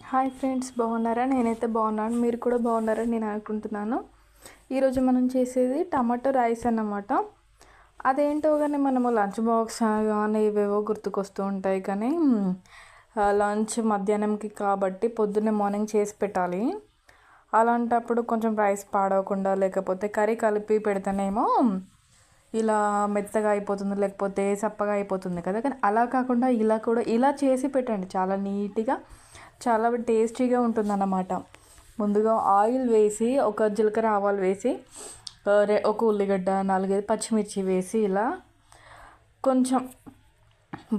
Hi friends, బాగున్నారా? నేనైతే బాగున్నాను. మీరు కూడా బాగున్నారని నేను అనుకుంటున్నాను. ఈరోజు మనం చేసేది టమాటో రైస్ అన్నమాట. అదేంటో కానీ మనము లంచ్ బాక్స్ కానీ ఇవేవో గుర్తుకొస్తూ ఉంటాయి, కానీ లంచ్ మధ్యాహ్నంకి కాబట్టి పొద్దున్నే మార్నింగ్ చేసి పెట్టాలి. అలాంటప్పుడు కొంచెం రైస్ పాడవకుండా, లేకపోతే కర్రీ కలిపి పెడితేనేమో ఇలా మెత్తగా అయిపోతుంది, లేకపోతే చప్పగా అయిపోతుంది కదా. కానీ అలా కాకుండా ఇలా చేసి పెట్టండి, చాలా నీట్గా, చాలా టేస్టీగా ఉంటుందన్నమాట. ముందుగా ఆయిల్ వేసి, ఒక జీలకర్ర ఆవాలు వేసి, ఒక ఉల్లిగడ్డ, 4-5 పచ్చిమిర్చి వేసి ఇలా కొంచెం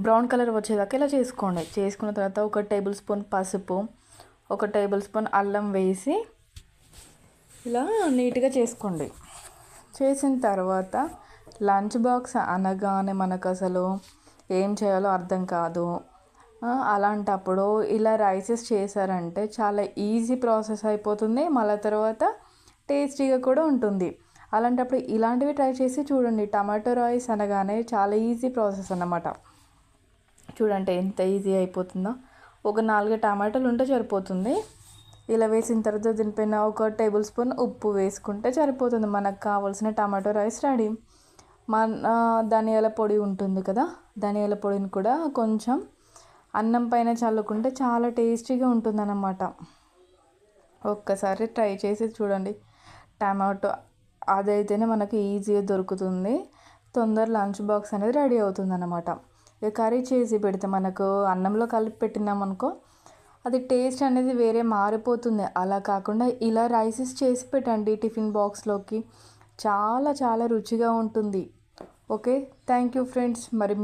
బ్రౌన్ కలర్ వచ్చేదాకా ఇలా చేసుకోండి. చేసుకున్న తర్వాత 1 టేబుల్ స్పూన్ పసుపు, 1 టేబుల్ స్పూన్ అల్లం వేసి ఇలా నీట్గా చేసుకోండి. చేసిన తర్వాత లంచ్ బాక్స్ అనగానే మనకు అసలు ఏం చేయాలో అర్థం కాదు. అలాంటప్పుడు ఇలా రైసెస్ చేశారంటే చాలా ఈజీ ప్రాసెస్ అయిపోతుంది, మళ్ళీ తర్వాత టేస్టీగా కూడా ఉంటుంది. అలాంటప్పుడు ఇలాంటివి ట్రై చేసి చూడండి. టమాటో రైస్ అనగానే చాలా ఈజీ ప్రాసెస్ అన్నమాట. చూడండి ఎంత ఈజీ అయిపోతుందో. ఒక 4 టమాటాలు ఉంటే సరిపోతుంది. ఇలా వేసిన తర్వాత దీనిపైన 1 టేబుల్ స్పూన్ ఉప్పు వేసుకుంటే సరిపోతుంది. మనకు కావాల్సిన టమాటో రైస్ రెడీ. మన ధనియాల పొడి ఉంటుంది కదా, ధనియాల పొడిని కూడా కొంచెం అన్నం పైన చల్లుకుంటే చాలా టేస్టీగా ఉంటుందన్నమాట. ఒక్కసారి ట్రై చేసి చూడండి. టమాటో అదైతేనే మనకి ఈజీగా దొరుకుతుంది, తొందర లంచ్ బాక్స్ అనేది రెడీ అవుతుందన్నమాట. ఇక కర్రీ చేసి పెడితే మనకు అన్నంలో కలిపి పెట్టినామనుకో, అది టేస్ట్ అనేది వేరే మారిపోతుంది. అలా కాకుండా ఇలా రైసెస్ చేసి పెట్టండి టిఫిన్ బాక్స్లోకి, చాలా చాలా రుచిగా ఉంటుంది. Okay, thank you friends. మరి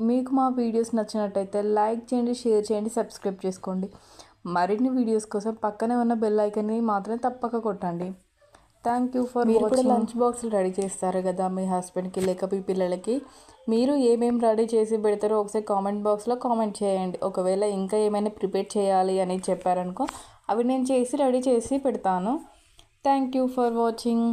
మీకు మా వీడియోస్ నచ్చినట్టయితే లైక్ చేయండి, షేర్ చేయండి, సబ్స్క్రైబ్ చేసుకోండి. మరిన్ని వీడియోస్ కోసం పక్కనే ఉన్న బెల్ ఐకాన్ని మాత్రం తప్పక కొట్టండి. Thank you for watching. మీరు కూడా లంచ్ బాక్స్లు రెడీ చేస్తారు కదా మీ హస్బెండ్కి లేక మీ పిల్లలకి. మీరు ఏమేమి రెడీ చేసి పెడతారో ఒకసారి కామెంట్ బాక్స్లో కామెంట్ చేయండి. ఒకవేళ ఇంకా ఏమైనా ప్రిపేర్ చేయాలి అని చెప్పారనుకో, అవి నేను రెడీ చేసి పెడతాను. Thank you for watching.